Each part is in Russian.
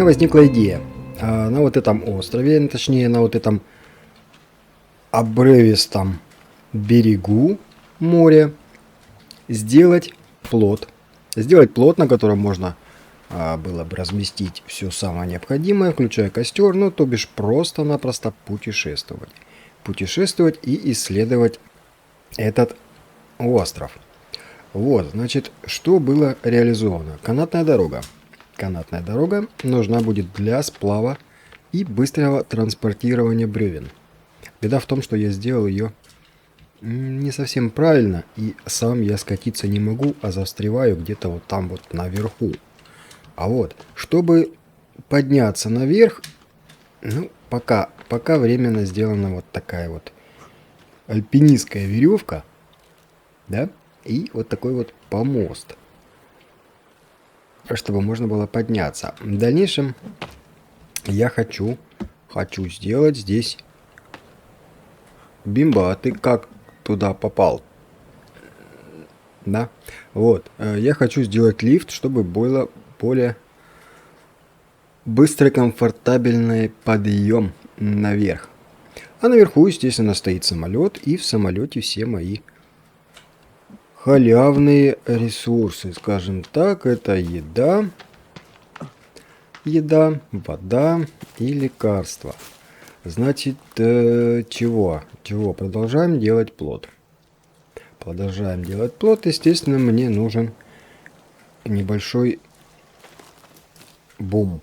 меня возникла идея. На вот этом острове, точнее на вот этом обрывистом берегу моря сделать плот. Сделать плот, на котором можно было бы разместить все самое необходимое, включая костер, ну, то бишь просто-напросто путешествовать. Путешествовать и исследовать этот остров. Вот, значит, что было реализовано? Канатная дорога. Канатная дорога нужна будет для сплава и быстрого транспортирования бревен. Беда в том, что я сделал ее не совсем правильно, и сам я скатиться не могу, а застреваю где-то вот там вот наверху. А вот, чтобы подняться наверх, ну, пока временно сделана вот такая вот альпинистская веревка, да, и вот такой вот помост, чтобы можно было подняться. В дальнейшем я хочу сделать здесь... Бимба, а ты как туда попал? Да, вот, я хочу сделать лифт, чтобы было более быстрый, комфортабельный подъем наверх. А наверху, естественно, стоит самолет, и в самолете все мои халявные ресурсы, скажем так, это еда, вода и лекарства. Значит, чего? Продолжаем делать плот. Естественно, мне нужен небольшой бум.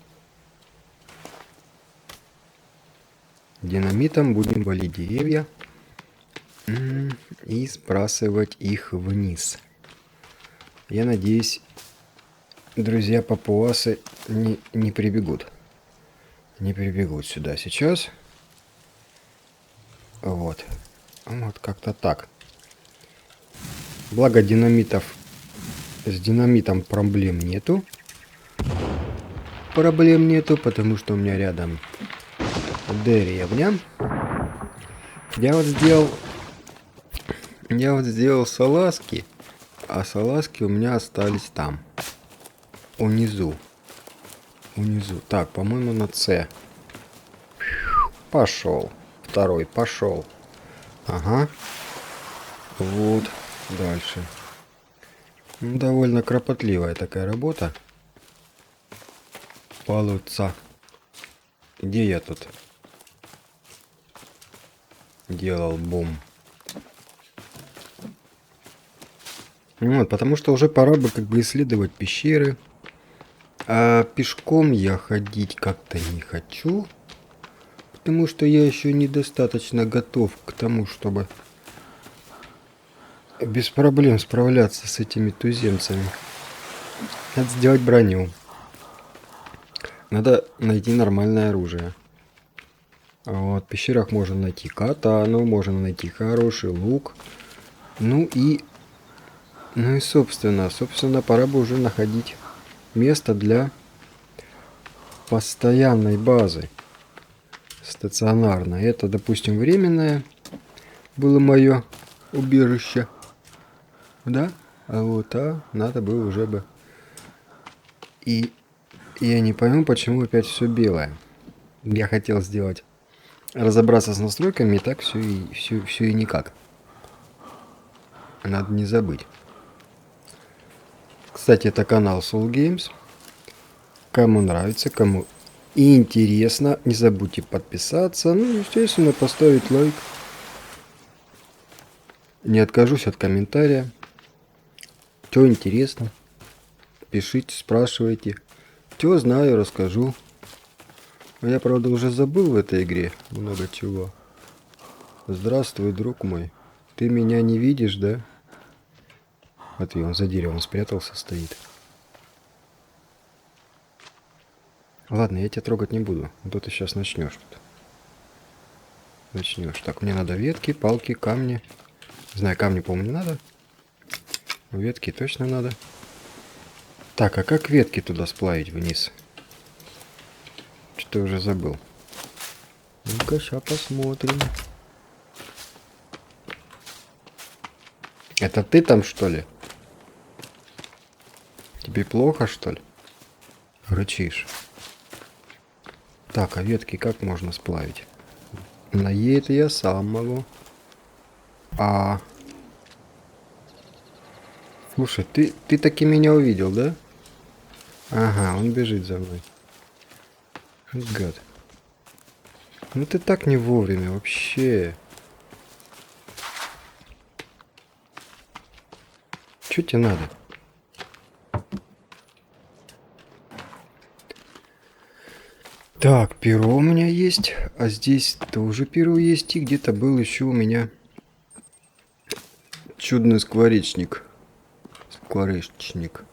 Динамитом будем валить деревья и сбрасывать их вниз. Я надеюсь, друзья папуасы не прибегут. Не прибегут сюда сейчас. Вот. Вот как-то так. Благо с динамитом проблем нету. Потому что у меня рядом деревня. Я вот сделал салазки, а салазки у меня остались там. Внизу. Так, по-моему, на С. Пошел. Второй пошел. Ага. Вот. Дальше. Довольно кропотливая такая работа. Получится. Где я тут делал бум? Вот, потому что уже пора бы как бы исследовать пещеры. А пешком я ходить как-то не хочу. Потому что я еще недостаточно готов к тому, чтобы без проблем справляться с этими туземцами. Надо сделать броню. Надо найти нормальное оружие. Вот, в пещерах можно найти катану, можно найти хороший лук. Ну и собственно, пора бы уже находить место для постоянной базы. Стационарной. Это, допустим, временное было мое убежище. Да? Надо было уже бы. И я не пойму, почему опять все белое. Я хотел разобраться с настройками, и так все и никак. Надо не забыть. Кстати, это канал Soul Games. Кому нравится, кому интересно, не забудьте подписаться. Ну, естественно, поставить лайк. Не откажусь от комментария. Что интересно, пишите, спрашивайте. Что знаю, расскажу. Я, правда, уже забыл в этой игре много чего. Здравствуй, друг мой. Ты меня не видишь, да? Вот он за деревом спрятался, стоит. Ладно, я тебя трогать не буду. А то ты сейчас начнешь. Так, мне надо ветки, палки, камни. Не знаю, камни, по-моему, не надо. Ветки точно надо. Так, а как ветки туда сплавить вниз? Что-то уже забыл. Ну-ка, сейчас посмотрим. Это ты там, что ли? Тебе плохо, что ли? Рычишь. Так, а ветки как можно сплавить? На Е это я сам могу. А... Слушай, ты таки меня увидел, да? Ага, он бежит за мной. Гад. Ну ты так не вовремя вообще. Чё тебе надо? Так, перо у меня есть, а здесь тоже перо есть, и где-то был еще у меня чудный скворечник. Скворечник.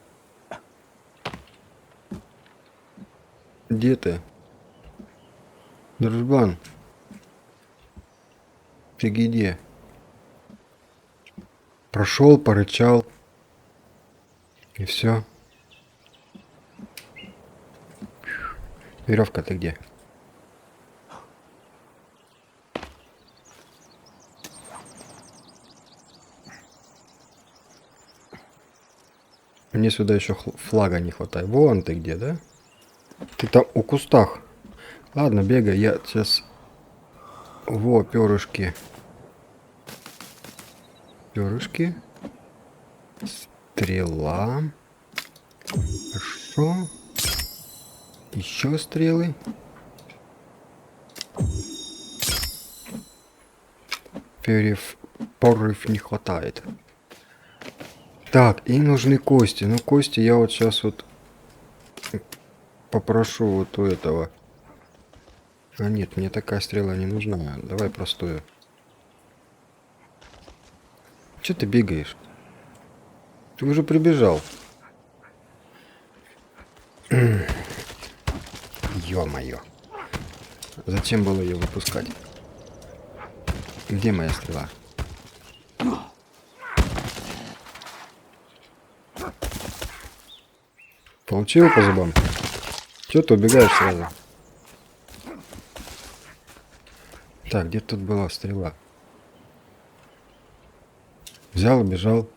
Где ты? Дружбан, ты где? Прошел, порычал, и все. Веревка, ты где? Мне сюда еще флага не хватает. Вон ты где, да? Ты там у кустах. Ладно, бегай, я сейчас... Во, перышки. Перышки. Стрела. Хорошо. Еще стрелы. Порыв не хватает. Так, и нужны кости. Ну, кости я вот сейчас вот попрошу вот у этого. А нет, мне такая стрела не нужна. Давай простую. Че ты бегаешь? Ты уже прибежал. Ё-моё. Зачем было ее выпускать? Где моя стрела? Получил по зубам? Че ты убегаешь сразу? Так, где тут была стрела? Взял, убежал.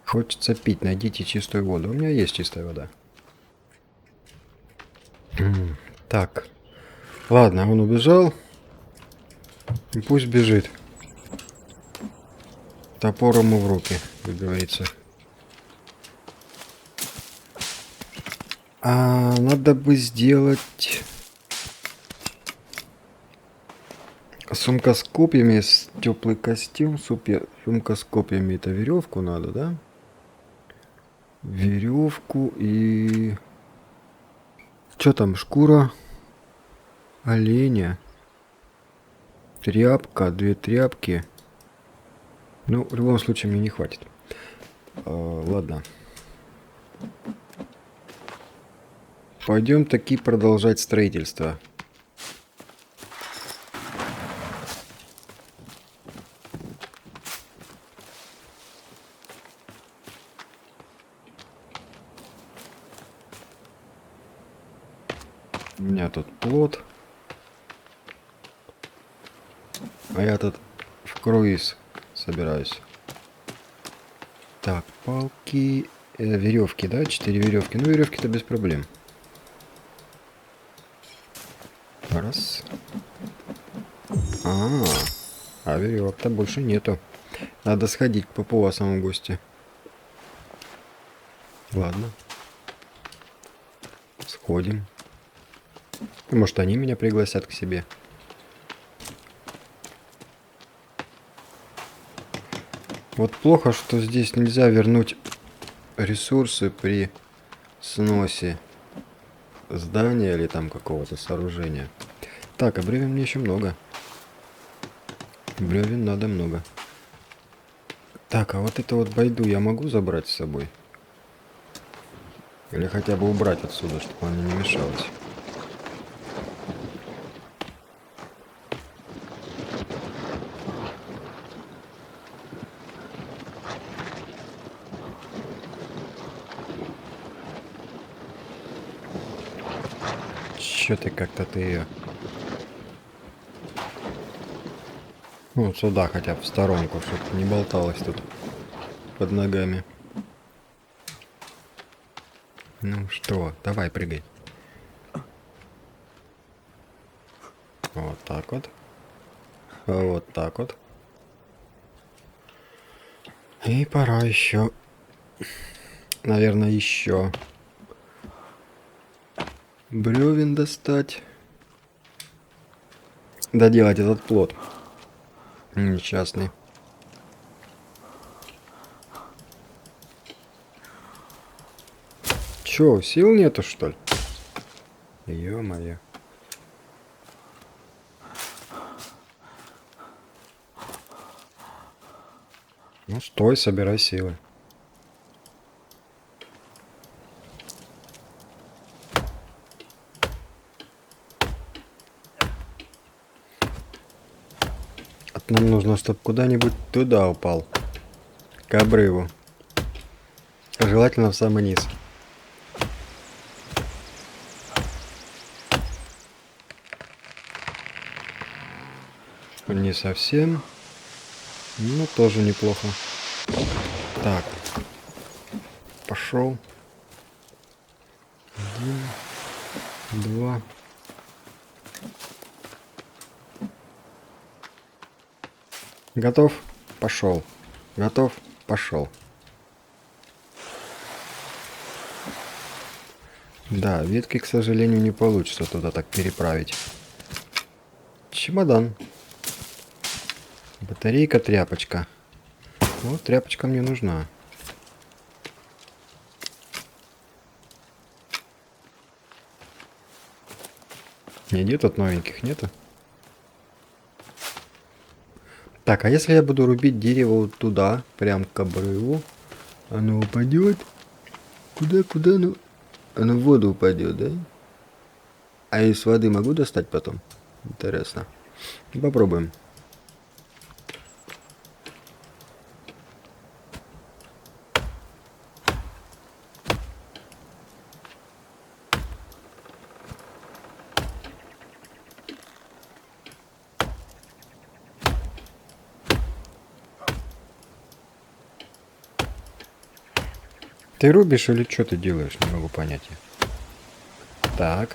Хочется пить, найдите чистую воду. У меня есть чистая вода. Так. Ладно, он убежал. И пусть бежит. Топор ему в руки, как говорится. А надо бы сделать... Сумка с копьями, теплый костюм, сумка с копьями. Это веревку надо, да? Веревку и... Что там? Шкура оленя. Тряпка, 2 тряпки. Ну, в любом случае, мне не хватит. Ладно. Пойдем таки продолжать строительство. У меня тут плот. А я тут в круиз собираюсь. Так, палки, веревки, да? 4 веревки. Ну, веревки-то без проблем. Раз. А веревок-то больше нету. Надо сходить к папуасам в гости. Ладно. Сходим. Может, они меня пригласят к себе. Вот плохо, что здесь нельзя вернуть ресурсы при сносе здания или там какого-то сооружения. Так, а бревен мне еще много. Бревен надо много. Так, а вот это вот байду я могу забрать с собой? Или хотя бы убрать отсюда, чтобы она не мешалась. Чё ты как-то ты ее... Ну, сюда хотя бы в сторонку, чтобы не болталась тут под ногами. Ну что, давай, прыгай. Вот так вот. Вот так вот. И пора еще, наверное, еще бревен достать. Доделать этот плод несчастный. Чё, сил нету, что ли? Ё-моё. Ну, стой, собирай силы. Нам нужно, чтобы куда-нибудь туда упал. К обрыву. Желательно в самый низ. Не совсем. Ну, тоже неплохо. Так. Пошел. 1, 2. Готов? Пошел. Готов? Пошел. Да, ветки, к сожалению, не получится туда так переправить. Чемодан. Батарейка, тряпочка. Вот тряпочка мне нужна. Нигде тут новеньких нету? Так, а если я буду рубить дерево вот туда, прям к обрыву, оно упадет? Куда оно? Оно в воду упадет, да? А из воды могу достать потом? Интересно. Попробуем. Ты рубишь или что ты делаешь? Не могу понять. Так.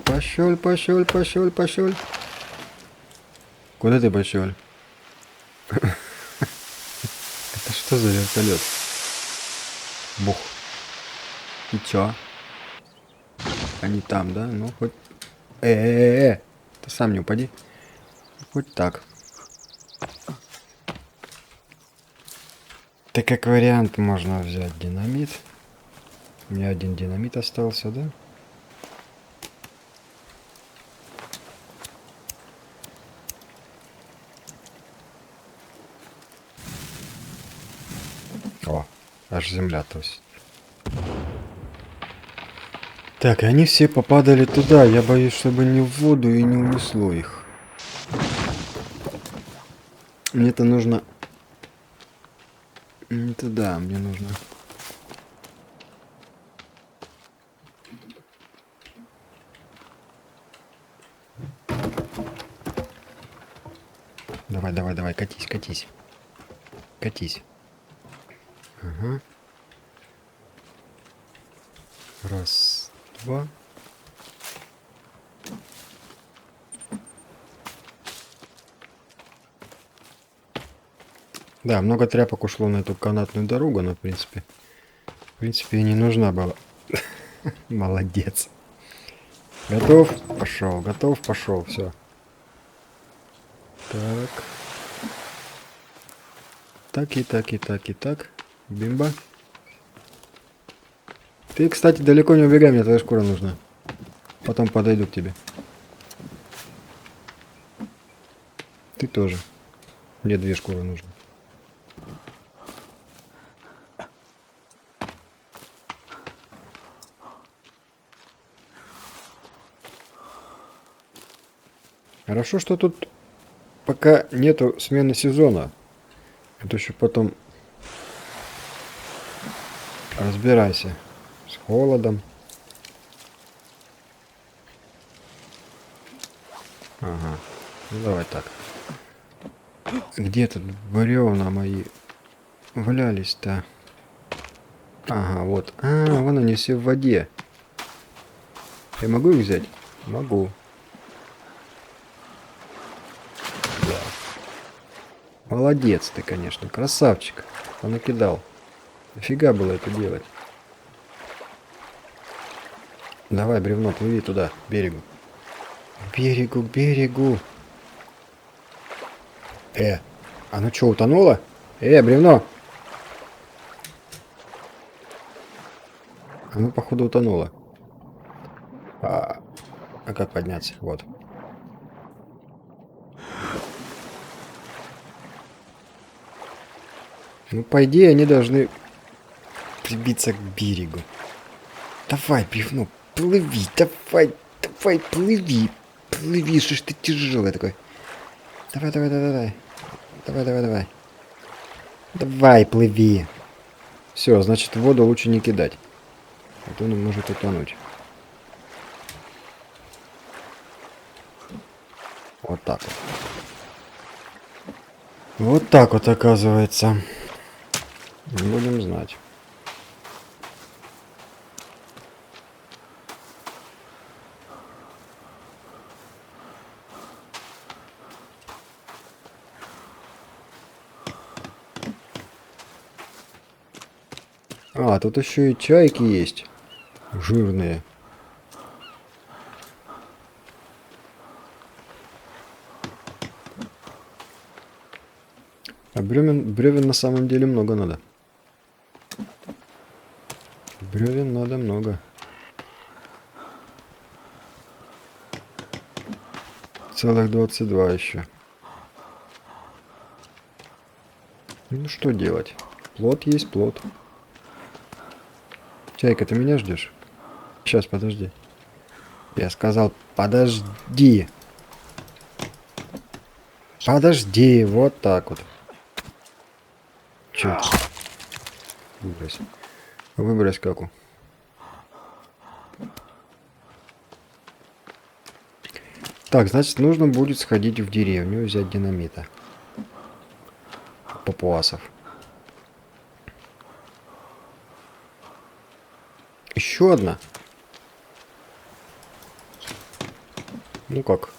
Пошел. Куда ты пошел? Это что за вертолет? Бух. И чё? Они там, да? Ну, хоть... Ты сам не упади. Хоть так. Так как вариант можно взять динамит. У меня один динамит остался, да? О, аж земля, то есть. Так, и они все попадали туда. Я боюсь, чтобы не в воду и не унесло их. Мне-то нужно... Это да, мне нужно... Давай, катись. Катись. Ага. Раз, два. Да, много тряпок ушло на эту канатную дорогу, но в принципе и не нужна была. Молодец. Готов? Пошел. Готов? Пошел. Все. Так. Так. Бимба. Ты, кстати, далеко не убегай, мне твоя шкура нужна. Потом подойду к тебе. Ты тоже. Мне 2 шкуры нужно. Хорошо, что тут пока нету смены сезона. Это еще потом разбирайся с холодом. Ага. Ну давай так. Где тут бревна мои валялись-то? Ага, вот. Вон они все в воде. Я могу их взять? Могу. Молодец ты, конечно, красавчик. Понакидал. Нафига было это делать? Давай, бревно, плыви туда, к берегу. К берегу, к берегу. Оно что, утонуло? Бревно! Оно, походу, утонуло. А как подняться? Вот. Ну, по идее, они должны прибиться к берегу. Давай, бревно, плыви, давай, давай, плыви. Плыви, что ж ты тяжелый такой. Давай, давай, давай, давай. Давай, давай, давай. Давай, плыви. Все, значит, в воду лучше не кидать. А то он может утонуть. Вот так вот. Вот так вот, оказывается. Будем знать. А, тут еще и чайки есть. Жирные. А бревен на самом деле много надо. Бревен надо много. Целых 22 еще. Ну что делать? Плот есть плот. Чайка, ты меня ждешь? Сейчас, подожди. Я сказал, подожди. Подожди, вот так вот. Чё? Выбрось. Выбрось каку. Так, значит, нужно будет сходить в деревню и взять динамита. Папуасов. Еще одна. Ну как?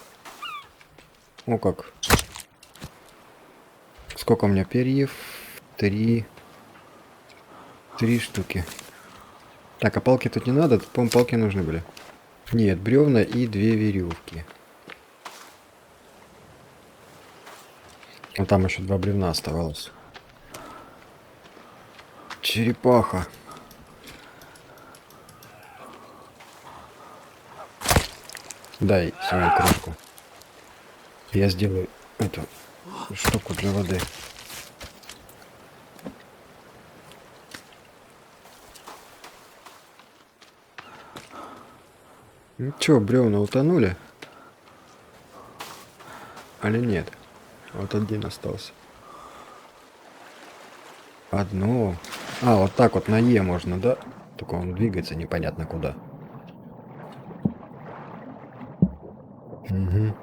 Ну как? Сколько у меня перьев? 3 штуки. Так, а палки тут не надо? Тут, по-моему, палки нужны были. Нет, бревна и 2 веревки. А там еще 2 бревна оставалось. Черепаха. Дай свою кружку. Я сделаю эту штуку для воды. Ну чё, бревна утонули? Или нет? Вот один остался. Одно. А, вот так вот на Е можно, да? Только он двигается непонятно куда. Угу.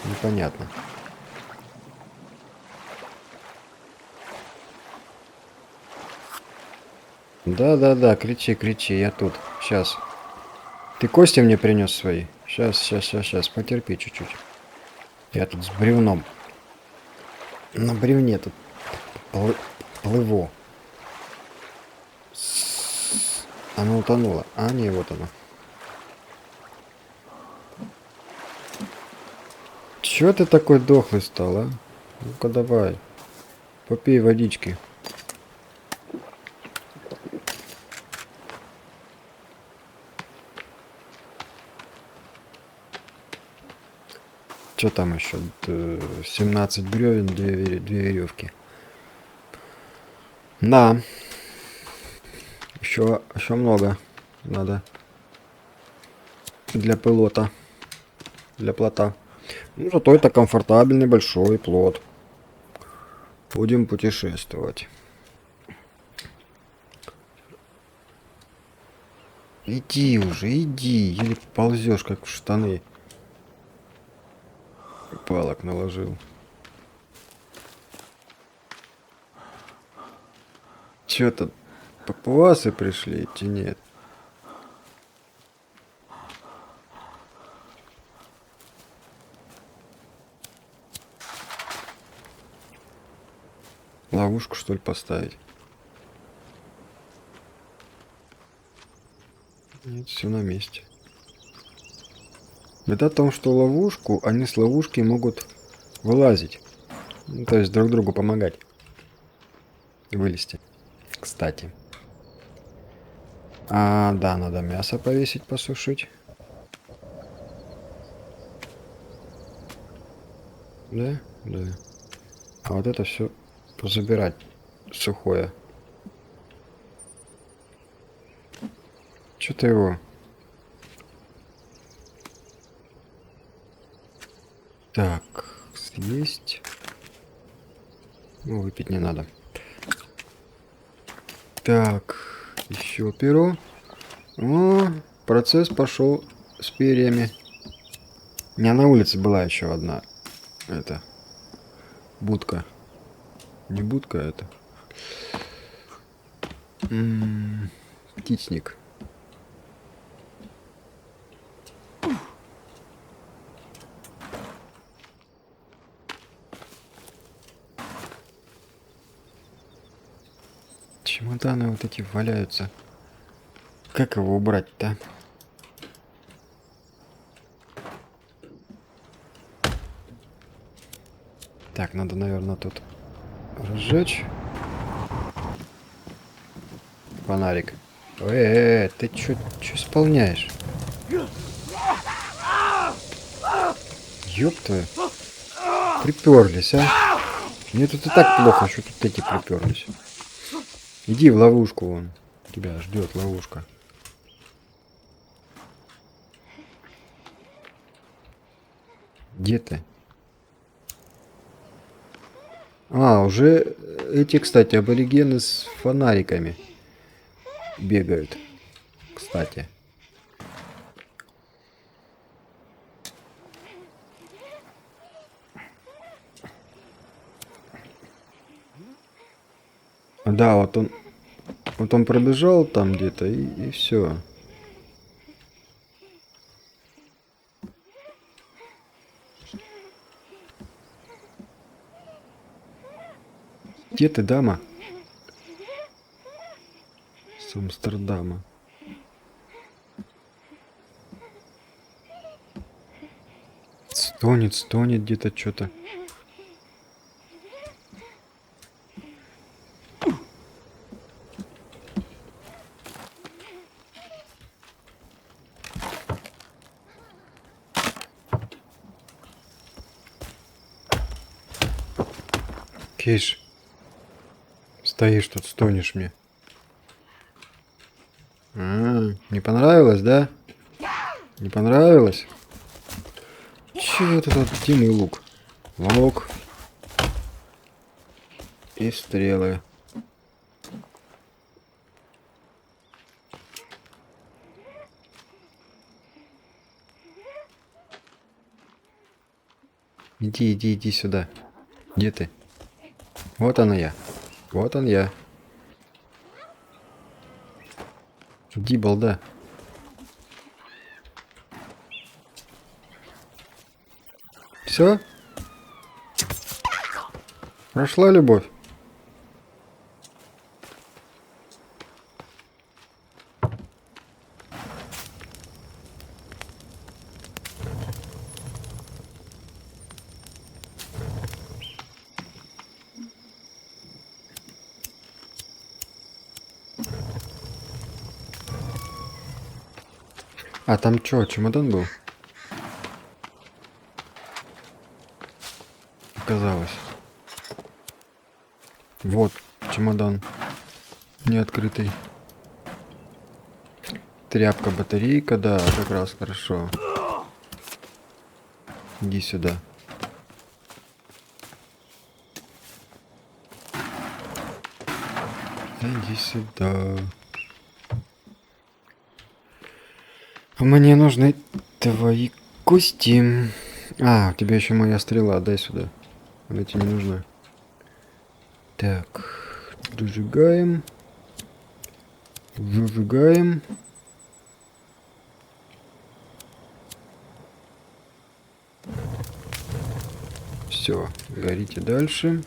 Непонятно. Да-да-да, кричи, кричи, я тут. Сейчас. Ты кости мне принес свои? Сейчас, потерпи чуть-чуть. Я тут с бревном. На бревне тут плыву. Оно утонуло. А, не, вот оно. Чё ты такой дохлый стал, а? Ну-ка давай. Попей водички. Что там еще? 17 бревен, 2 веревки. Да. Еще много надо. Для пилота. Для плота. Ну, зато это комфортабельный большой плот. Будем путешествовать. Иди уже, иди. Или ползешь, как в штаны. Палок наложил. Чё тут? Папуасы пришли, идти нет? Ловушку, что ли, поставить? Нет, все на месте. Беда в том, что ловушку, они с ловушки могут вылазить. Ну, то есть друг другу помогать. Вылезти. Кстати. Да, надо мясо повесить, посушить. Да? Да. А вот это все забирать сухое. Что-то его... Так, съесть. Ну, выпить не надо. Так, еще перо. О, процесс пошел с перьями. У меня на улице была еще одна. Это будка. Не будка, это. Птичник. Чемоданы вот эти валяются. Как его убрать-то? Так, надо, наверное, тут разжечь фонарик. Ты чё исполняешь? Ёб твою. Приперлись, а? Мне тут и так плохо, что тут эти приперлись. Иди в ловушку вон. Тебя ждет ловушка. Где ты? Уже эти, кстати, аборигены с фонариками бегают. Кстати. Да, вот он пробежал там где-то и все. Где ты, дама? С Амстердама. Стонет где-то что-то. Киш, стоишь тут, стонешь мне. Не понравилось, да? Не понравилось? Чего это тут? Где мой лук? Лук. И стрелы. Иди сюда. Где ты? Вот она я. Вот он я. Иди, балда. Все? Прошла любовь? А там что, чемодан был? Оказалось. Вот чемодан. Не открытый. Тряпка, батарейка, да, как раз хорошо. Иди сюда. Иди сюда. Мне нужны твои кости. У тебя еще моя стрела, дай сюда. Она тебе не нужна. Так, зажигаем. Зажигаем. Все, горите дальше.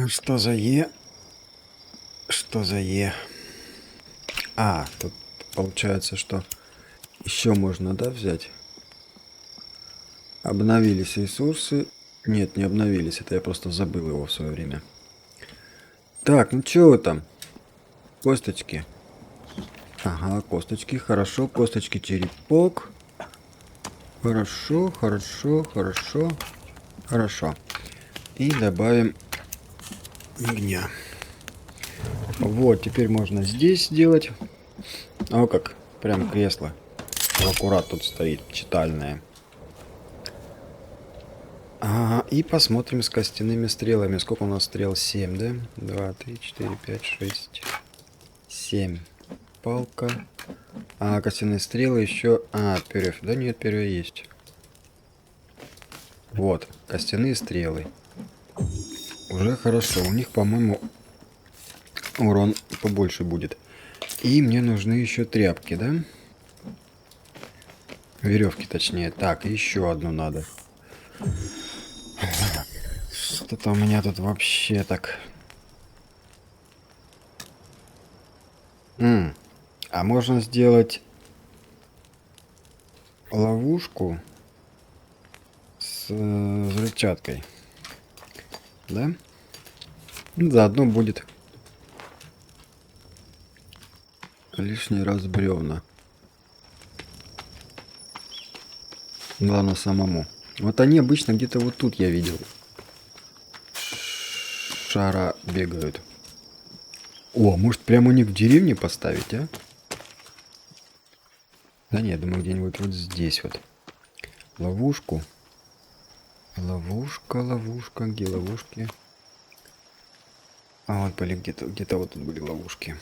Что за Е? Что за Е? А, тут получается, что еще можно, да, взять? Обновились ресурсы. Нет, не обновились. Это я просто забыл его в свое время. Так, ну что вы там? Косточки. Ага, косточки. Хорошо. Косточки черепок. Хорошо, хорошо, хорошо. Хорошо. И добавим огня. Вот, теперь можно здесь сделать. О, как. Прям кресло. Аккурат тут стоит. Читальное. Ага, и посмотрим с костяными стрелами. Сколько у нас стрел? 7, да? 2, 3, 4, 5, 6, 7. Палка. А костяные стрелы еще... А, перьев. Да нет, перья есть. Вот, костяные стрелы. Уже хорошо. У них, по-моему, урон побольше будет. И мне нужны еще тряпки, да? Веревки, точнее. Так, еще одну надо. Что-то у меня тут вообще так... А можно сделать ловушку с взрывчаткой, да? Заодно будет лишний раз бревна. Главное самому. Вот они обычно где-то вот тут я видел. Шара бегают. О, может прямо у них в деревне поставить, а? Да нет, думаю, где-нибудь вот здесь вот. Ловушку. Ловушка, ловушка, где ловушки? А вот были где-то вот тут были ловушки.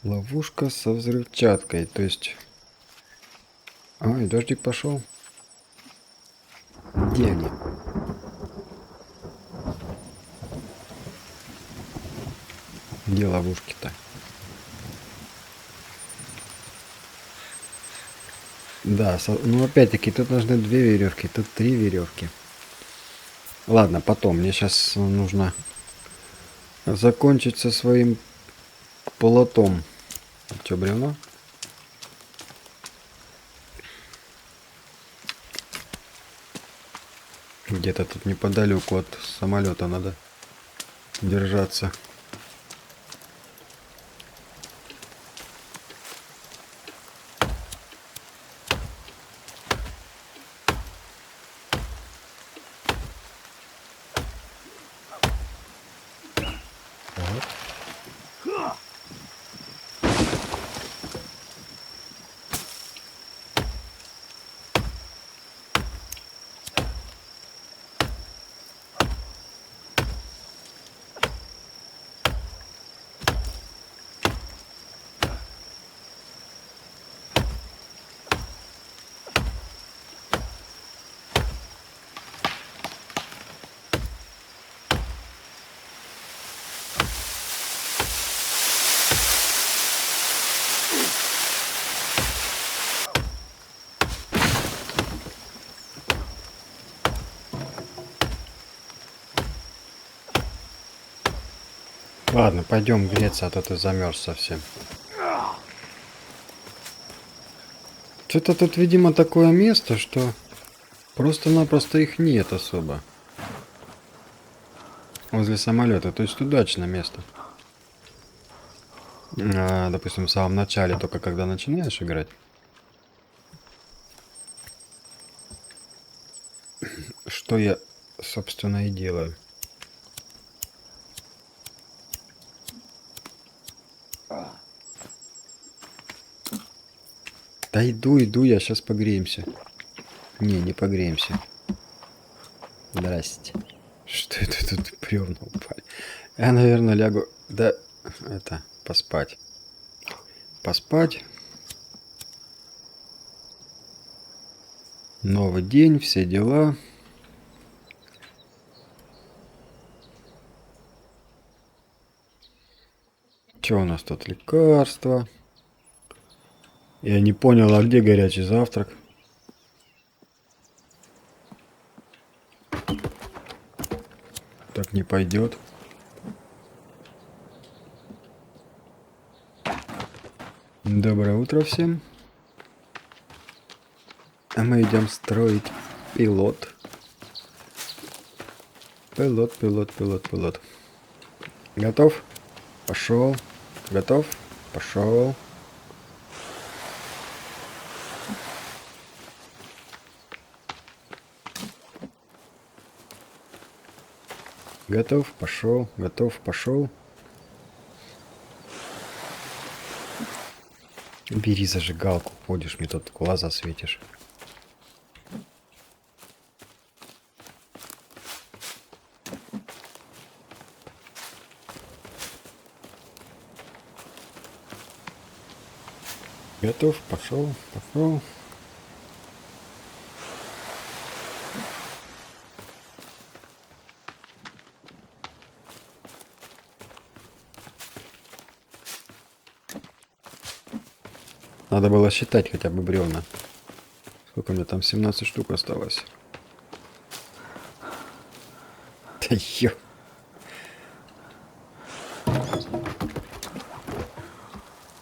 Ловушка со взрывчаткой, то есть... А, и дождик пошел. Где они? Где ловушки-то? Да, ну опять-таки тут нужны 2 веревки, тут 3 веревки. Ладно, потом. Мне сейчас нужно закончить со своим полотом. Че, бревно? Где-то тут неподалеку от самолета надо держаться. Ладно, пойдем греться, а то ты замерз совсем. Что-то тут, видимо, такое место, что просто-напросто их нет особо. Возле самолета, то есть удачное место. Допустим, в самом начале, только когда начинаешь играть. Что я, собственно, и делаю. Да иду, я сейчас погреемся. Не погреемся. Здрасте. Что это тут бревна упали? Я, наверное, лягу, да, это, поспать. Поспать. Новый день, все дела. Что у нас тут? Лекарства. Я не понял, а где горячий завтрак? Так не пойдет. Доброе утро всем. А мы идем строить пилот. Пилот. Готов? Пошел. Готов? Пошел. Готов? Пошел. Готов? Пошел. Бери зажигалку, ходишь, мне тут глаза светишь. Готов? Пошел. Пошел. Надо было считать хотя бы бревна. Сколько у меня там? 17 штук осталось. Да ё.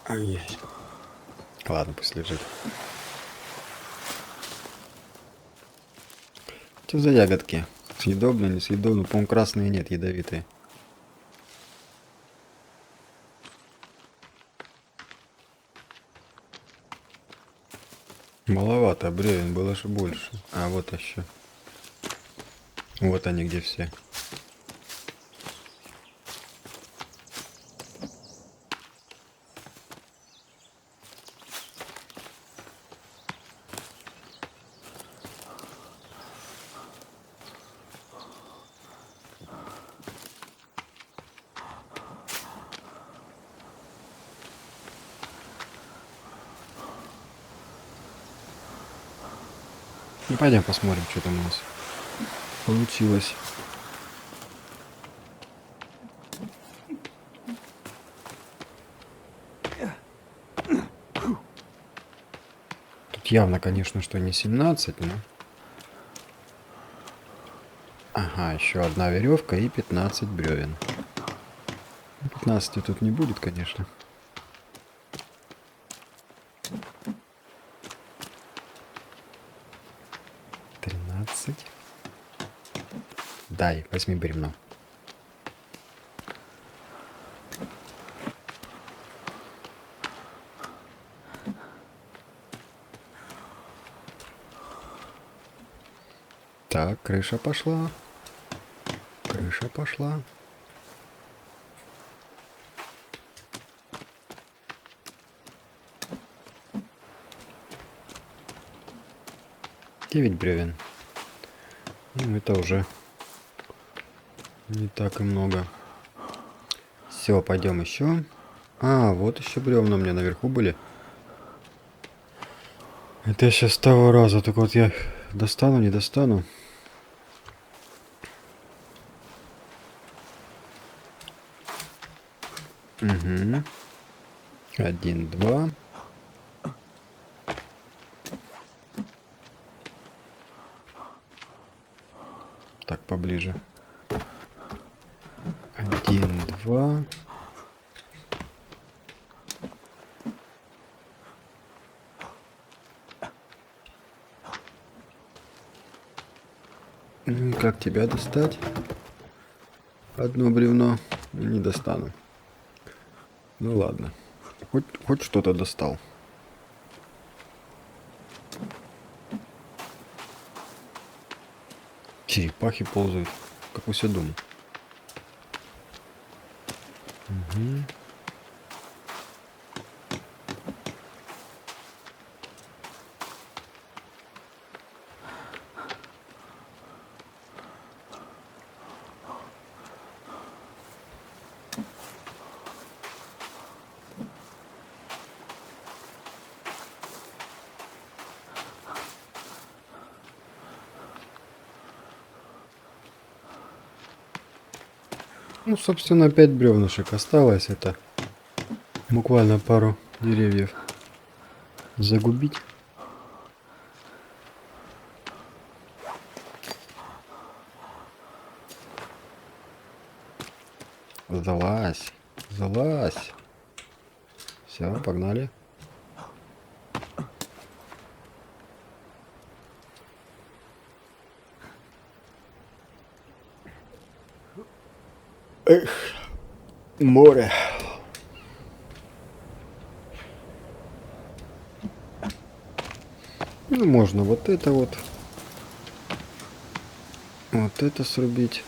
Ай-яй. Ладно, пусть лежит. Что за ягодки? Съедобные, несъедобные? По-моему, красные нет, ядовитые. Маловато бревен, было же больше. А вот еще. Вот они где все. Ну, пойдем посмотрим, что там у нас получилось. Тут явно, конечно, что не 17, но... Ага, еще одна веревка и 15 бревен. 15 тут не будет, конечно. Дай, возьми бревно. Так, крыша пошла. Крыша пошла. Девять бревен. Ну, это уже не так и много. Все, пойдем еще. А, вот еще бревна у меня наверху были. Это я сейчас с того раза. Так вот я достану, не достану. Угу. 1, 2. Так, поближе. 1, 2. Как тебя достать? Одно бревно не достану. Ну ладно. Хоть что-то достал. Черепахи ползают. Как у себя дома. Угу. Ну, собственно, 5 бревнышек осталось. Это буквально пару деревьев загубить. Залазь. Залазь. Все, погнали. Эх, море. Ну, можно вот это вот. Вот это срубить.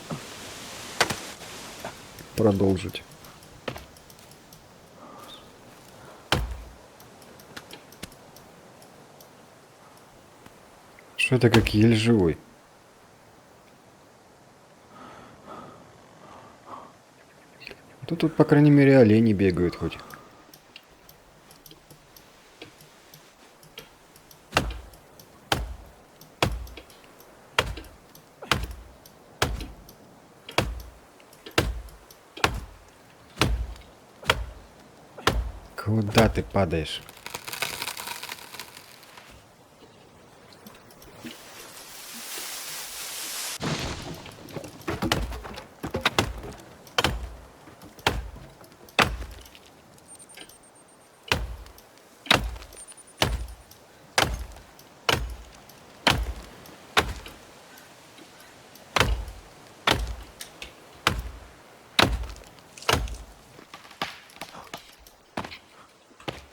Продолжить. Что это как ель живой? Тут, по крайней мере, олени бегают хоть. Куда ты падаешь?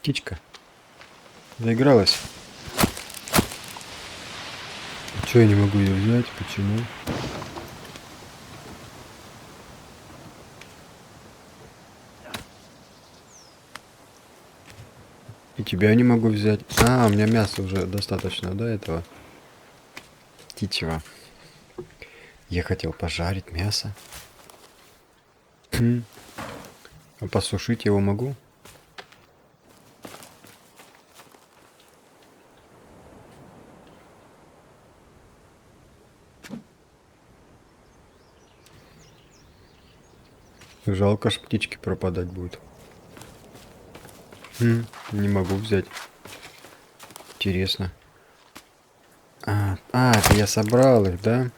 Птичка. Заигралась. Чего я не могу ее взять? Почему? И тебя не могу взять. А, у меня мяса уже достаточно, да, этого птичьего. Я хотел пожарить мясо. А посушить его могу? Жалко ж птички пропадать будет. Не могу взять. Интересно. Это я собрал их, да?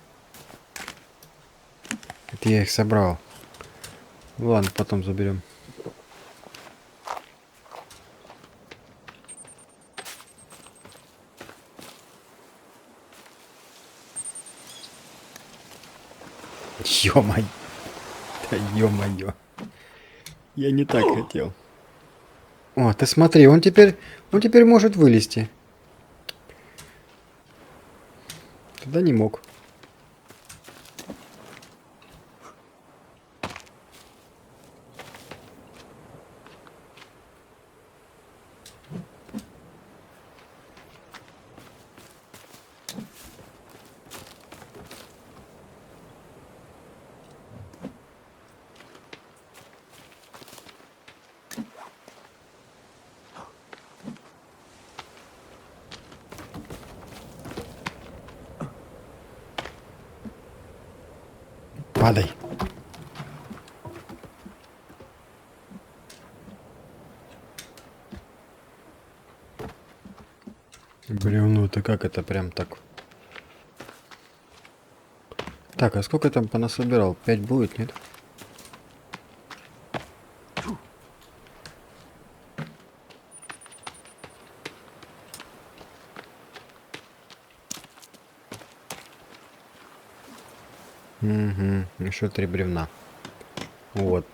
Это я их собрал. Ладно, потом заберем. Ё-моё. Да ё-моё. Я не так хотел. О, ты смотри, он теперь может вылезти. Тогда не мог. Падай. Бревно-то как это прям так? Так, а сколько там понасобирал? 5 будет, нет? Угу, еще 3 бревна. Вот.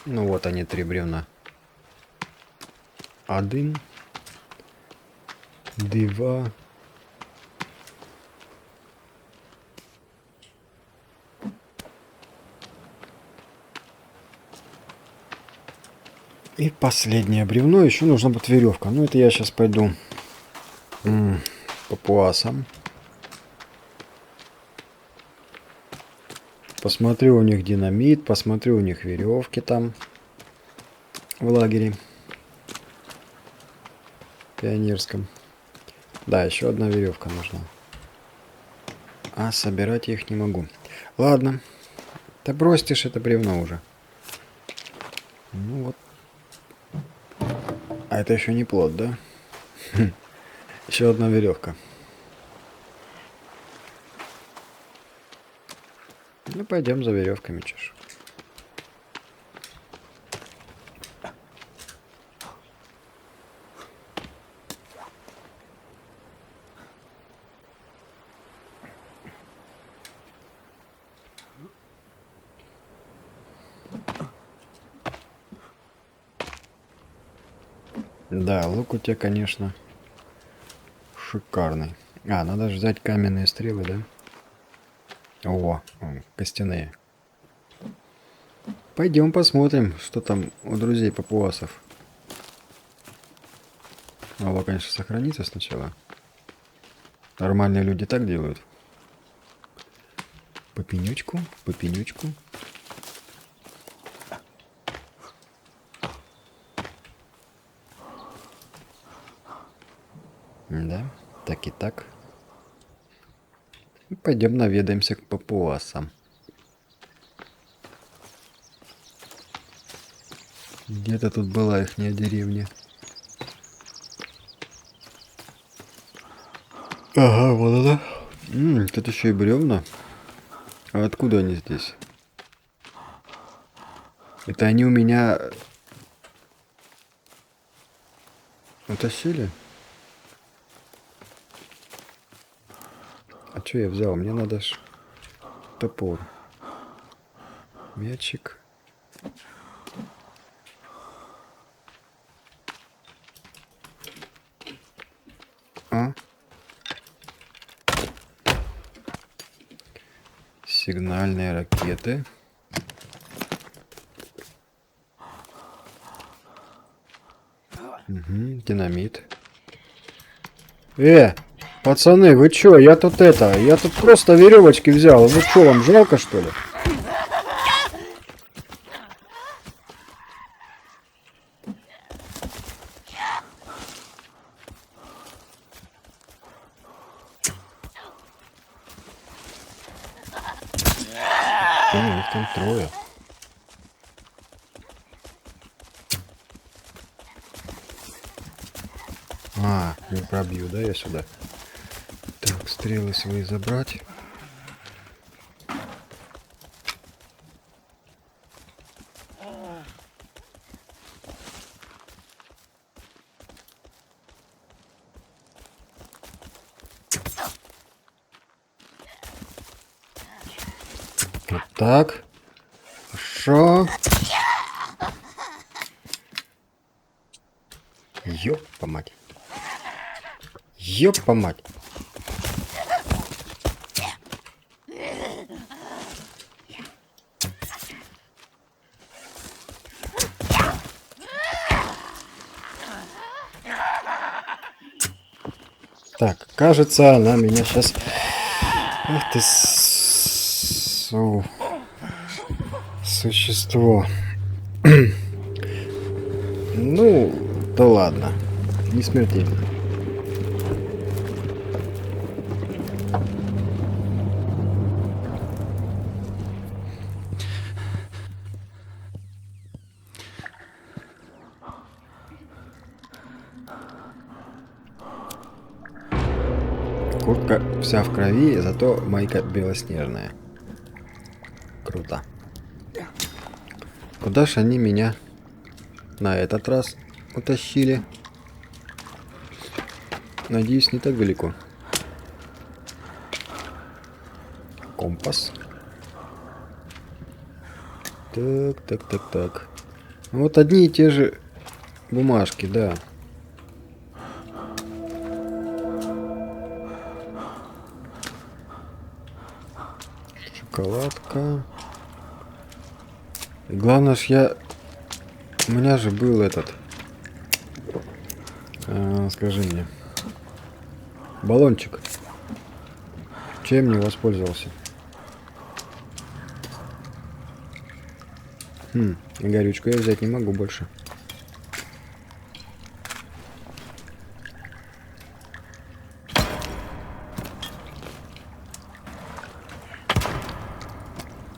Ну вот они, 3 бревна. 1, 2. И последнее бревно. Еще нужна будет веревка. Ну это я сейчас пойду папуасам. Посмотрю у них динамит, посмотрю у них веревки там в лагере пионерском. Да, еще одна веревка нужна. А собирать я их не могу. Ладно. Да бросишь это бревно уже. Ну вот. А это еще не плод, да? Еще одна веревка. Ну пойдем за веревками, чеш. Да, лук у тебя, конечно, шикарный. А, надо же взять каменные стрелы, да? О, костяные. Пойдем посмотрим, что там у друзей папуасов. Надо, конечно, сохраниться сначала. Нормальные люди так делают. По пенечку, по пенечку. Да, так и так. Пойдем наведаемся к папуасам. Где-то тут была ихняя деревня. Ага, вот она. Тут еще и бревна. А откуда они здесь? Это они у меня утащили? А что я взял? Мне надо ж топор. Мячик. А? Сигнальные ракеты. Угу, динамит. Пацаны, вы чё? Я тут просто веревочки взял. Вы чё, вам жалко, что ли? Их там трое. А, не пробью, да, я сюда? Так, стрелы свои забрать. Вот так. Хорошо. Ёпа мать. Ёпа мать. Так, кажется, она меня сейчас... Ах ты... Существо. Ну, да ладно. Не смертельно. Куртка вся в крови, зато майка белоснежная. Круто. Куда ж они меня на этот раз утащили? Надеюсь, не так далеко. Компас. Так, так, так, так. Вот одни и те же бумажки, да. Шоколадка. И главное ж у меня же был этот... скажи мне. Баллончик. Чем не воспользовался? Горючку я взять не могу больше.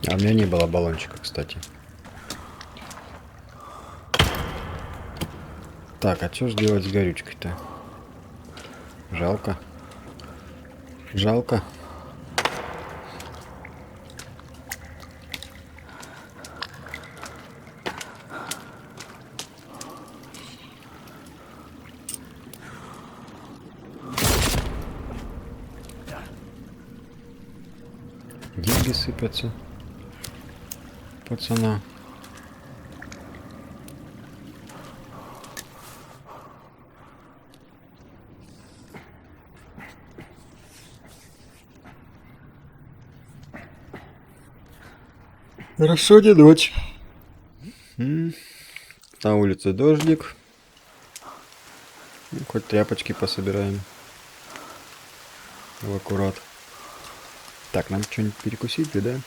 А у меня не было баллончика, кстати. Так, а что ж делать с горючкой-то? Жалко. Жалко. Деньги сыпятся. Пацана. Хорошо, не ночь. На улице дождик. Ну, хоть тряпочки пособираем. В аккурат. Так, нам что-нибудь перекусить, да?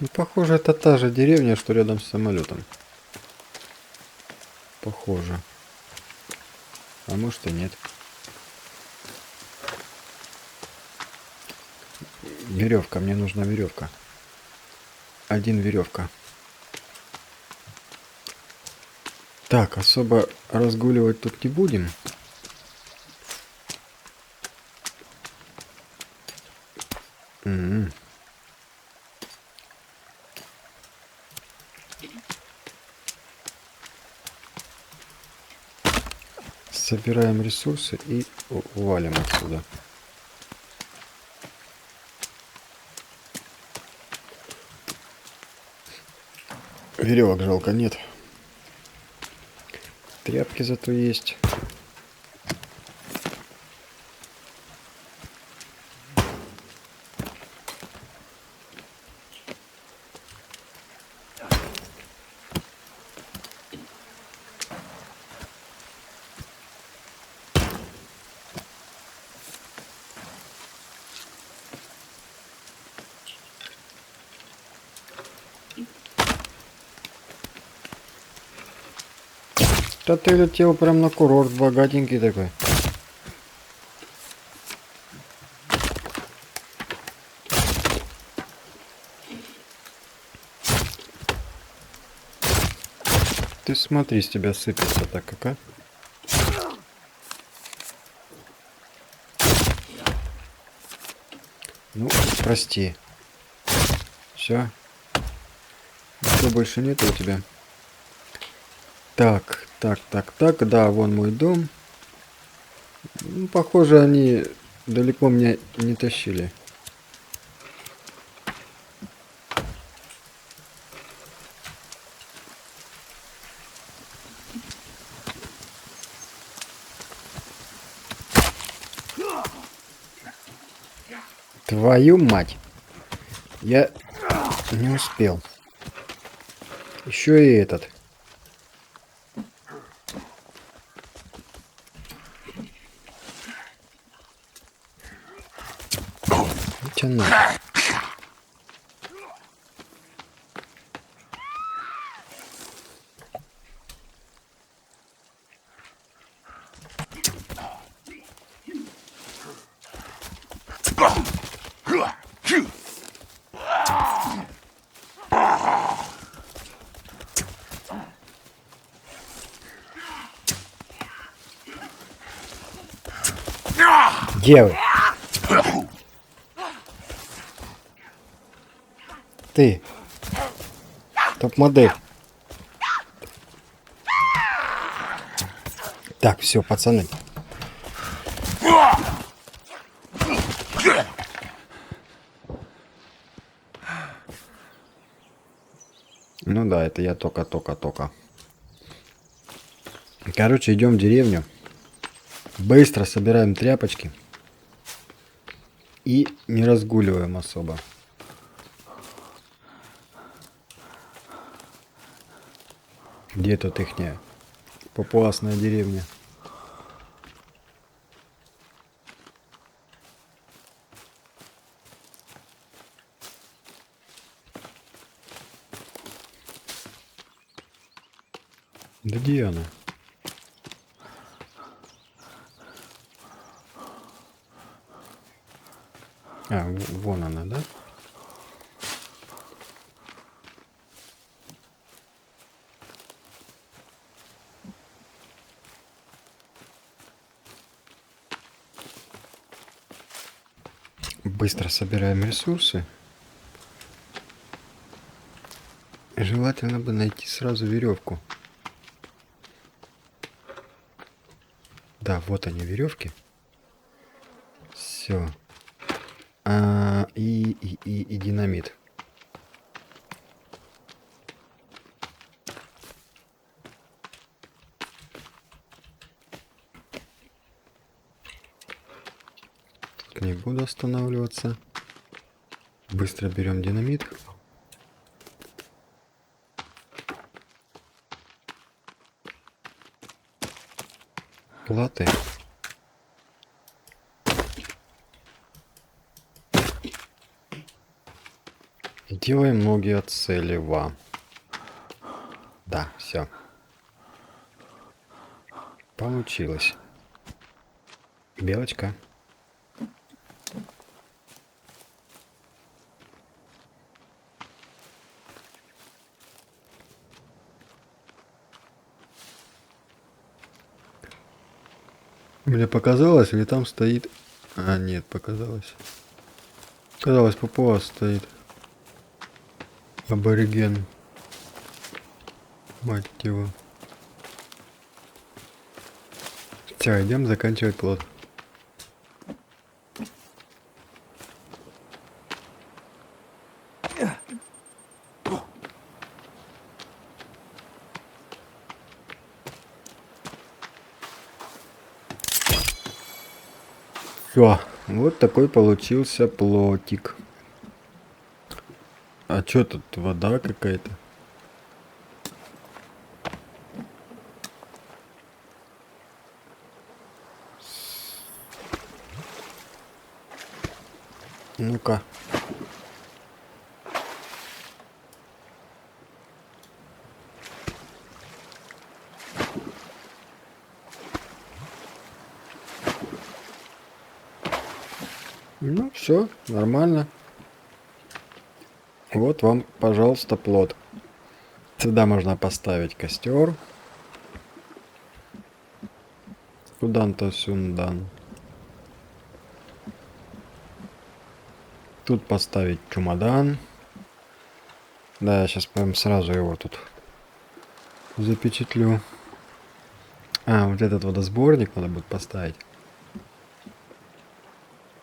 Ну, похоже, это та же деревня, что рядом с самолетом. Похоже. А может и нет. Веревка, мне нужна веревка. Один веревка. Так, особо разгуливать тут не будем. М-м. Собираем ресурсы и валим отсюда. Веревок жалко нет. Тряпки зато есть. Да ты летел прям на курорт, богатенький такой. Ты смотри, с тебя сыпется так, как, а? Ну, прости. Все. Ничего больше нет у тебя. Так, так, да, вон мой дом. Ну, похоже, они далеко меня не тащили. Твою мать! Я не успел. Еще и этот. Тяну. Где вы? Ты. Топ-модель. Так, все, пацаны. Ну да, это я только. Короче, идем в деревню. Быстро собираем тряпочки. И не разгуливаем особо. Где тут ихняя папуасная деревня? Да где она? А, вон она, да? Быстро собираем ресурсы. Желательно бы найти сразу веревку. Да, вот они, веревки. Все. И динамит. Тут не буду останавливаться. Быстро берем динамит. Платы. И делаем ноги от целева. Да, все. Получилось. Белочка. Мне показалось, или там стоит... А, нет, показалось. Казалось, папуас стоит. Абориген. Мать его. Все, идем заканчивать плод. Все, вот такой получился плотик. А чё тут, вода какая-то? Ну-ка. Ну, все, нормально. Вот вам, пожалуйста, плод. Сюда можно поставить костер. Куда-то сюндан. Тут поставить чемодан. Да, я сейчас прям сразу его тут запечатлю. А, вот этот водосборник надо будет поставить.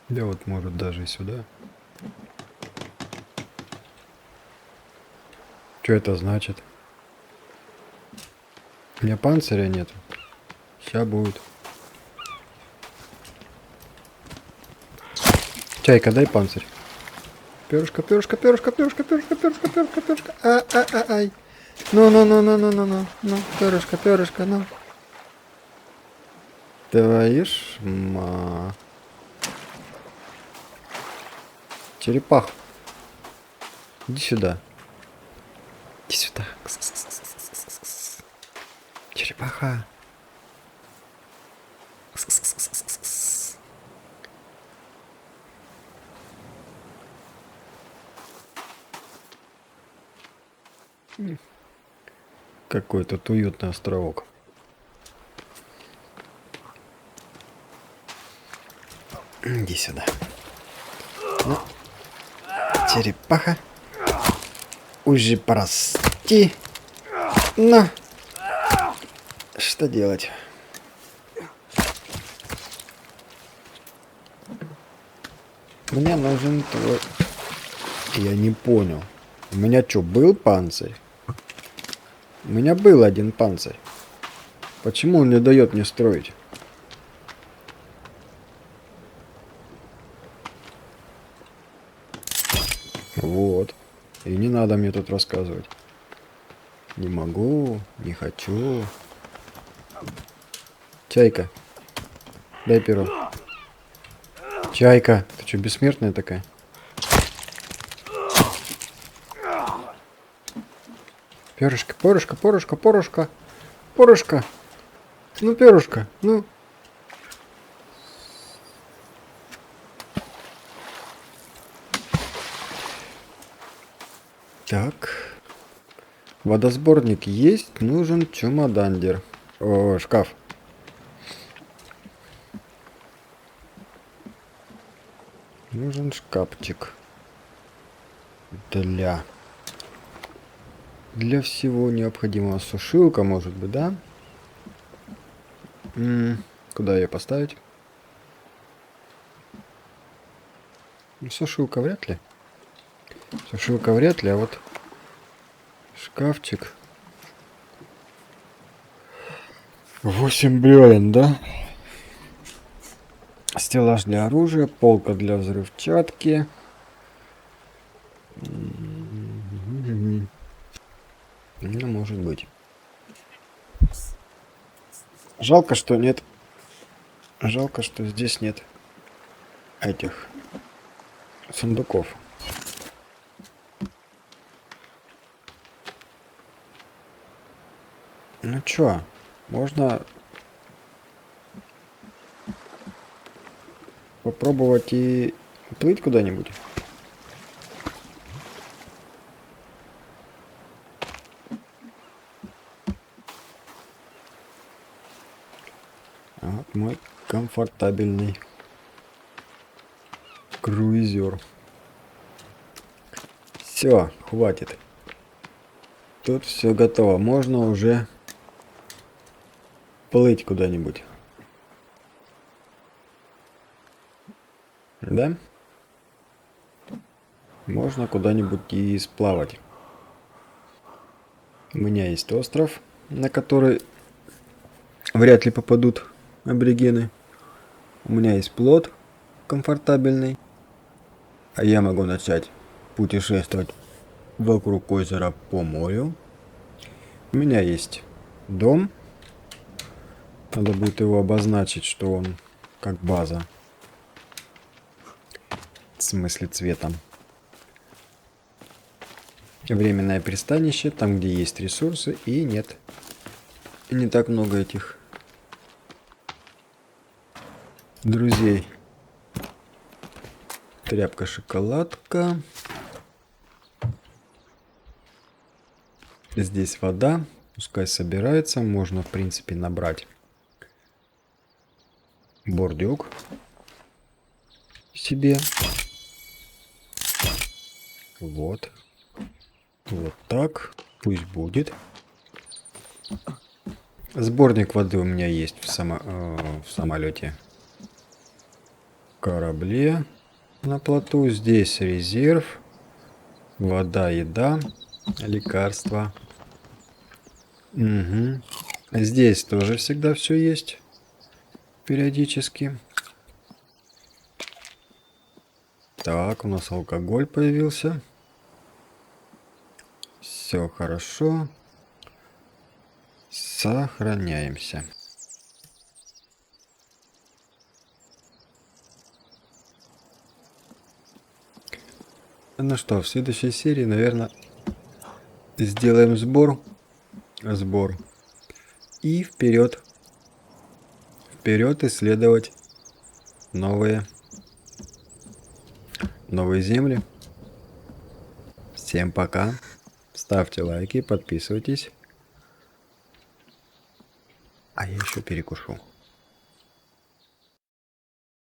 Да вот, может, даже и сюда. Что это значит? У меня панциря нет. Сейчас будет. Чайка, дай панцирь. Перышко, перышко, перышко, перышко, перышко, перышко, перышко, перышко. Ай. Ну, перышко, перышко, ну. Твою ж ма. Черепах. Иди сюда. Иди сюда. Черепаха. Какой тут уютный островок. Иди сюда. Ну, черепаха. Уже прости. На. Что делать? Мне нужен твой... Я не понял. У меня что, был панцирь? У меня был один панцирь. Почему он не дает мне строить? Вот. И не надо мне тут рассказывать. Не могу, не хочу. Чайка, дай перо. Чайка, ты что, бессмертная такая? Перышко, перышко, перышко, перышко, перышко. Ну, перышко, ну. Так. Водосборник есть, нужен чемодандер. О, шкаф. Нужен шкафчик. Для всего необходимого. Сушилка, может быть, да? Куда ее поставить? Ну, сушилка вряд ли. Сушилка вряд ли, а вот шкафчик. 8 бревен, да? Стеллаж для оружия, полка для взрывчатки. Ну, может быть. Жалко, что нет. Жалко, что здесь нет этих сундуков. Ну чё, можно попробовать и плыть куда-нибудь? Вот мой комфортабельный круизер. Все, хватит. Тут все готово. Можно уже плыть куда-нибудь. Да? Можно куда-нибудь и сплавать. У меня есть остров, на который вряд ли попадут аборигены. У меня есть плот комфортабельный. А я могу начать путешествовать вокруг озера по морю. У меня есть дом. Надо будет его обозначить, что он как база. В смысле цветом. Временное пристанище, там где есть ресурсы и нет. И не так много этих друзей. Тряпка-шоколадка. Здесь вода. Пускай собирается. Можно, в принципе, набрать бордюк себе. Вот. Вот так. Пусть будет. Сборник воды у меня есть в самолете. Корабле на плоту. Здесь резерв. Вода, еда, лекарства. Угу. Здесь тоже всегда все есть. Периодически. Так, у нас алкоголь появился. Все хорошо. Сохраняемся. Ну что, в следующей серии, наверное, сделаем сбор. И вперед. Вперед исследовать новые земли. Всем пока. Ставьте лайки, подписывайтесь. А я еще перекушу.